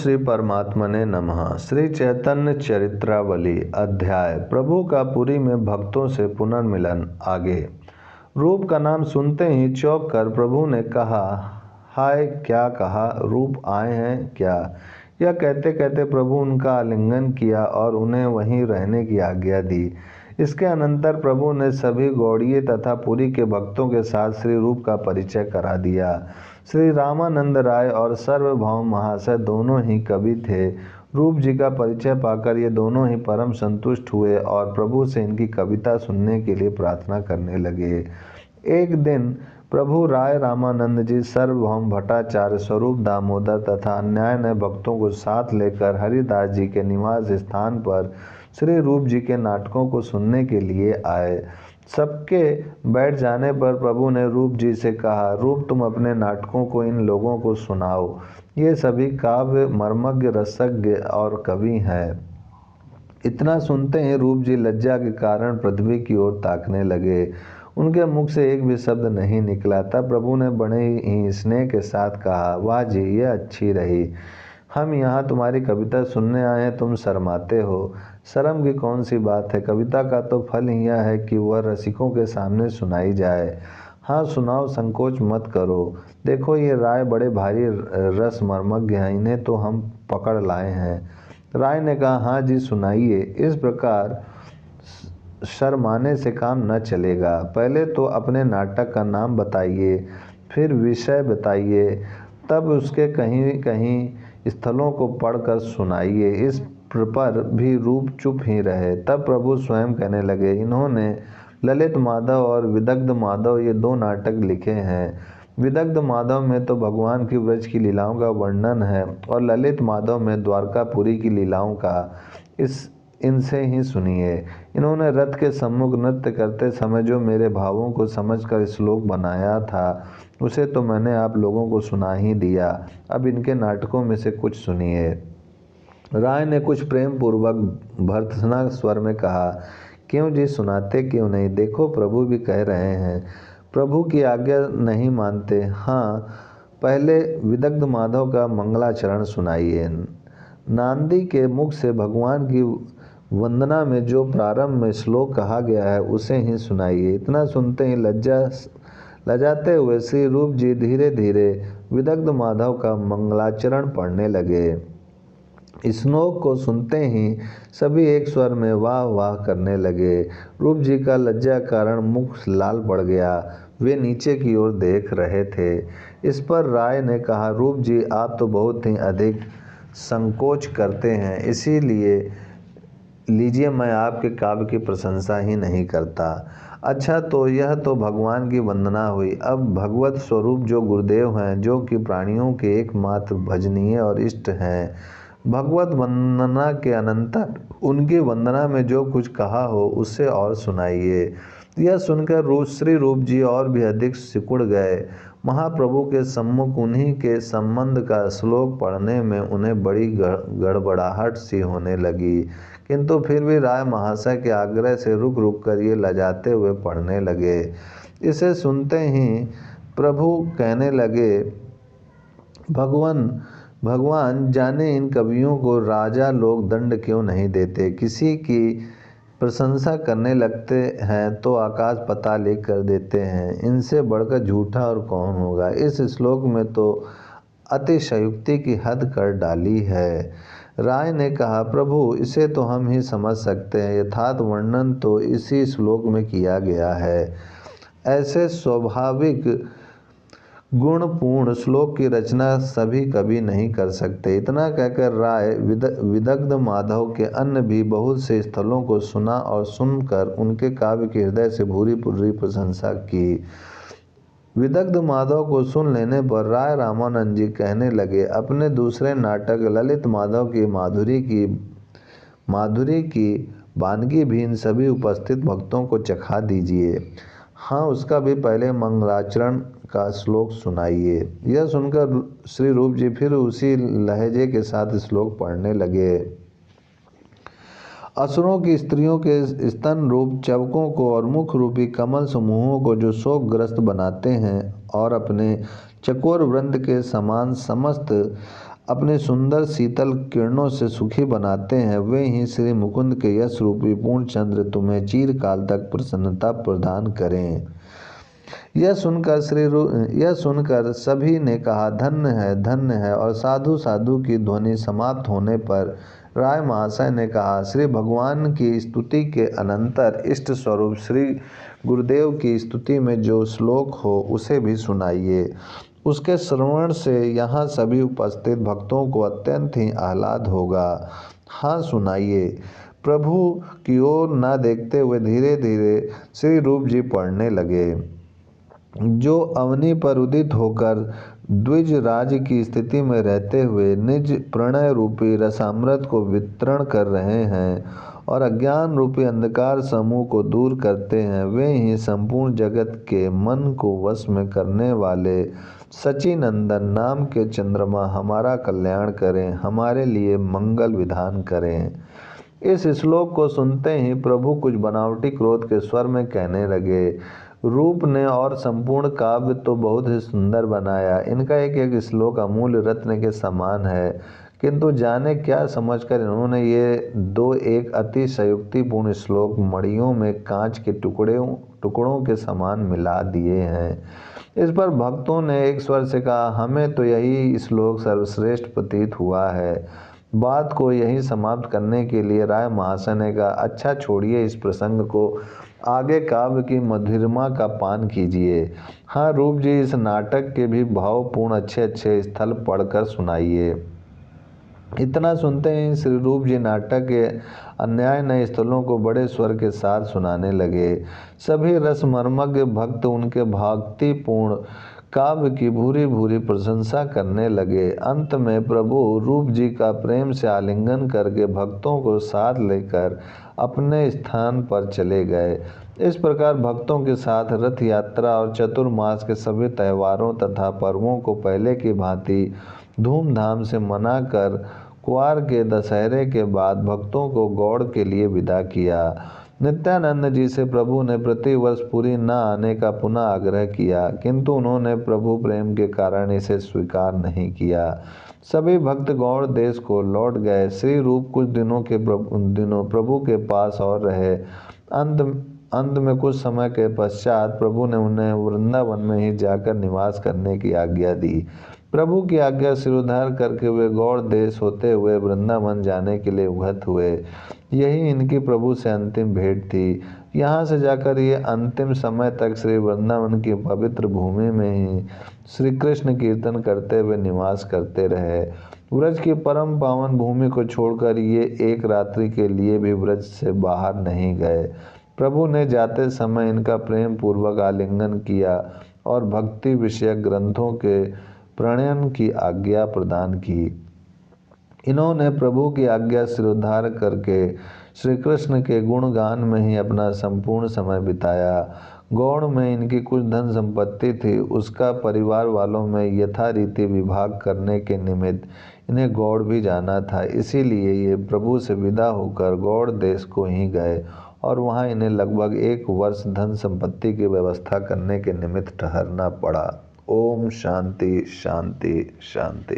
श्री परमात्मने नमः। श्री चैतन्य चरित्रावली अध्याय प्रभु का पुरी में भक्तों से पुनर्मिलन। आगे रूप का नाम सुनते ही चौंक कर प्रभु ने कहा, हाय क्या कहा, रूप आए हैं क्या? यह कहते कहते प्रभु उनका आलिंगन किया और उन्हें वहीं रहने की आज्ञा दी। इसके अनंतर प्रभु ने सभी गौड़ीय तथा पुरी के भक्तों के साथ श्री रूप का परिचय करा दिया। श्री रामानंद राय और सर्वभौम महाशय दोनों ही कवि थे। रूप जी का परिचय पाकर ये दोनों ही परम संतुष्ट हुए और प्रभु से इनकी कविता सुनने के लिए प्रार्थना करने लगे। एक दिन प्रभु राय रामानंद जी, सर्वभौम भट्टाचार्य, स्वरूप दामोदर तथा अन्यान्य भक्तों को साथ लेकर हरिदास जी के निवास स्थान पर श्री रूप जी के नाटकों को सुनने के लिए आए। सबके बैठ जाने पर प्रभु ने रूप जी से कहा, रूप तुम अपने नाटकों को इन लोगों को सुनाओ। ये सभी काव्य मर्मज्ञ, रसज्ञ और कवि हैं। इतना सुनते ही रूप जी लज्जा के कारण पृथ्वी की ओर ताकने लगे। उनके मुख से एक भी शब्द नहीं निकला। तब प्रभु ने बड़े ही स्नेह के साथ कहा, वाह जी, यह अच्छी रही। हम यहाँ तुम्हारी कविता सुनने आए हैं, तुम शर्माते हो। शर्म की कौन सी बात है? कविता का तो फल यह है कि वह रसिकों के सामने सुनाई जाए। हाँ सुनाओ, संकोच मत करो। देखो ये राय बड़े भारी रस मर्मज्ञ हैं, इन्हें तो हम पकड़ लाए हैं। राय ने कहा, हाँ जी सुनाइए। इस प्रकार शर्माने से काम न चलेगा। पहले तो अपने नाटक का नाम बताइए, फिर विषय बताइए, तब उसके कहीं कहीं स्थलों को पढ़कर सुनाइए। इस पर भी रूप चुप ही रहे। तब प्रभु स्वयं कहने लगे, इन्होंने ललित माधव और विदग्ध माधव ये दो नाटक लिखे हैं। विदग्ध माधव में तो भगवान की ब्रज की लीलाओं का वर्णन है और ललित माधव में द्वारकापुरी की लीलाओं का। इनसे ही सुनिए। इन्होंने रथ के सम्मुख नृत्य करते समय जो मेरे भावों को समझकर श्लोक बनाया था, उसे तो मैंने आप लोगों को सुना ही दिया। अब इनके नाटकों में से कुछ सुनिए। राय ने कुछ प्रेम पूर्वक भर्त्सना स्वर में कहा, क्यों जी, सुनाते क्यों नहीं? देखो प्रभु भी कह रहे हैं, प्रभु की आज्ञा नहीं मानते। हाँ, पहले विदग्ध माधव का मंगलाचरण सुनाइए। नांदी के मुख से भगवान की वंदना में जो प्रारंभ में श्लोक कहा गया है, उसे ही सुनाइए। इतना सुनते ही लजाते हुए श्री रूप जी धीरे धीरे विदग्ध माधव का मंगलाचरण पढ़ने लगे। श्लोक को सुनते ही सभी एक स्वर में वाह वाह करने लगे। रूप जी का लज्जा कारण मुख लाल पड़ गया। वे नीचे की ओर देख रहे थे। इस पर राय ने कहा, रूप जी आप तो बहुत ही अधिक संकोच करते हैं, इसीलिए लीजिए मैं आपके काव्य की प्रशंसा ही नहीं करता। अच्छा, तो यह तो भगवान की वंदना हुई। अब भगवत स्वरूप जो गुरुदेव हैं, जो कि प्राणियों के एकमात्र भजनीय और इष्ट हैं, भगवत वंदना के अनंतर उनकी वंदना में जो कुछ कहा हो उससे और सुनाइए। यह सुनकर श्री रूप जी और भी अधिक सिकुड़ गए। महाप्रभु के सम्मुख उन्हीं के संबंध का श्लोक पढ़ने में उन्हें बड़ी गड़बड़ाहट सी होने लगी, किंतु फिर भी राय महाशय के आग्रह से रुक रुक कर ये लजाते हुए पढ़ने लगे। इसे सुनते ही प्रभु कहने लगे, भगवान जाने इन कवियों को राजा लोग दंड क्यों नहीं देते। किसी की प्रशंसा करने लगते हैं तो आकाश पाताल लेख कर देते हैं। इनसे बढ़कर झूठा और कौन होगा। इस श्लोक में तो अतिशयोक्ति की हद कर डाली है। राय ने कहा, प्रभु इसे तो हम ही समझ सकते हैं, यथार्थ वर्णन तो इसी श्लोक में किया गया है। ऐसे स्वाभाविक गुणपूर्ण श्लोक की रचना सभी कवि नहीं कर सकते। इतना कहकर राय विदग्ध माधव के अन्य भी बहुत से स्थलों को सुना और सुनकर उनके काव्य की हृदय से भूरी पूरी प्रशंसा की। विदग्ध माधव को सुन लेने पर राय रामानंद जी कहने लगे, अपने दूसरे नाटक ललित माधव की माधुरी की वानगी भी इन सभी उपस्थित भक्तों को चखा दीजिए। हाँ, उसका भी पहले मंगलाचरण का श्लोक सुनाइए। यह सुनकर श्री रूप जी फिर उसी लहजे के साथ श्लोक पढ़ने लगे। असुरों की स्त्रियों के स्तन रूप चवकों को और मुख रूपी कमल समूहों को जो शोकग्रस्त बनाते हैं और अपने चकोर वृंद के समान समस्त अपनी सुंदर शीतल किरणों से सुखी बनाते हैं, वे ही श्री मुकुंद के यश रूपी पूर्ण चंद्र तुम्हें चिरकाल तक प्रसन्नता प्रदान करें। यह सुनकर सभी ने कहा धन्य है। और साधु साधु की ध्वनि समाप्त होने पर राय महाशय ने कहा, श्री भगवान की स्तुति के अनंतर इष्ट स्वरूप श्री गुरुदेव की स्तुति में जो श्लोक हो उसे भी सुनाइए। उसके श्रवण से यहाँ सभी उपस्थित भक्तों को अत्यंत ही आह्लाद होगा। हाँ सुनाइए। प्रभु की ओर न देखते हुए धीरे धीरे श्री रूप जी पढ़ने लगे, जो अवनी पर उदित होकर द्विज राज की स्थिति में रहते हुए निज प्रणय रूपी रसामृत को वितरण कर रहे हैं और अज्ञान रूपी अंधकार समूह को दूर करते हैं, वे ही संपूर्ण जगत के मन को वश में करने वाले सचिनंदन नाम के चंद्रमा हमारा कल्याण करें, हमारे लिए मंगल विधान करें। इस श्लोक को सुनते ही प्रभु कुछ बनावटी क्रोध के स्वर में कहने लगे, रूप ने और संपूर्ण काव्य तो बहुत ही सुंदर बनाया, इनका एक एक श्लोक अमूल्य रत्न के समान है, किंतु जाने क्या समझकर इन्होंने ये दो एक अति संयुक्तिपूर्ण श्लोक मड़ियों में कांच के टुकड़ों के समान मिला दिए हैं। इस पर भक्तों ने एक स्वर से कहा, हमें तो यही श्लोक सर्वश्रेष्ठ प्रतीत हुआ है। बात को यहीं समाप्त करने के लिए राय महाशय ने कहा, अच्छा छोड़िए इस प्रसंग को, आगे काव्य की मधुरिमा का पान कीजिए। हाँ रूप जी, इस नाटक के भी भावपूर्ण अच्छे स्थल पढ़कर सुनाइए। इतना सुनते ही श्री रूप जी नाटक के अन्याय नए स्थलों को बड़े स्वर के साथ सुनाने लगे। सभी रसमर्मज्ञ भक्त उनके भक्तिपूर्ण काव्य की भूरी भूरी प्रशंसा करने लगे। अंत में प्रभु रूप जी का प्रेम से आलिंगन करके भक्तों को साथ लेकर अपने स्थान पर चले गए। इस प्रकार भक्तों के साथ रथ यात्रा और चतुर्मास के सभी त्योहारों तथा पर्वों को पहले की भांति धूमधाम से मनाकर कुआर के दशहरे के बाद भक्तों को गौड़ के लिए विदा किया। नित्यानंद जी से प्रभु ने प्रतिवर्ष पुरी न आने का पुनः आग्रह किया, किंतु उन्होंने प्रभु प्रेम के कारण इसे स्वीकार नहीं किया। सभी भक्त गौड़ देश को लौट गए। श्री रूप कुछ दिनों प्रभु के पास और रहे। अंत में कुछ समय के पश्चात प्रभु ने उन्हें वृंदावन में ही जाकर निवास करने की आज्ञा दी। प्रभु की आज्ञा सिरोधार करके वे गौड़ देश होते हुए वृंदावन जाने के लिए उद्यत हुए। यही इनकी प्रभु से अंतिम भेंट थी। यहाँ से जाकर ये अंतिम समय तक श्री वृंदावन की पवित्र भूमि में ही श्री कृष्ण कीर्तन करते हुए निवास करते रहे। व्रज की परम पावन भूमि को छोड़कर ये एक रात्रि के लिए भी व्रज से बाहर नहीं गए। प्रभु ने जाते समय इनका प्रेम पूर्वक आलिंगन किया और भक्ति विषयक ग्रंथों के प्रणयन की आज्ञा प्रदान की। इन्होंने प्रभु की आज्ञा सिरोधार करके श्री कृष्ण के गुणगान में ही अपना संपूर्ण समय बिताया। गौड़ में इनकी कुछ धन संपत्ति थी, उसका परिवार वालों में यथारीति विभाग करने के निमित्त इन्हें गौड़ भी जाना था। इसीलिए ये प्रभु से विदा होकर गौड़ देश को ही गए और वहाँ इन्हें लगभग 1 वर्ष धन संपत्ति की व्यवस्था करने के निमित्त ठहरना पड़ा। ओम शांति शांति शांति।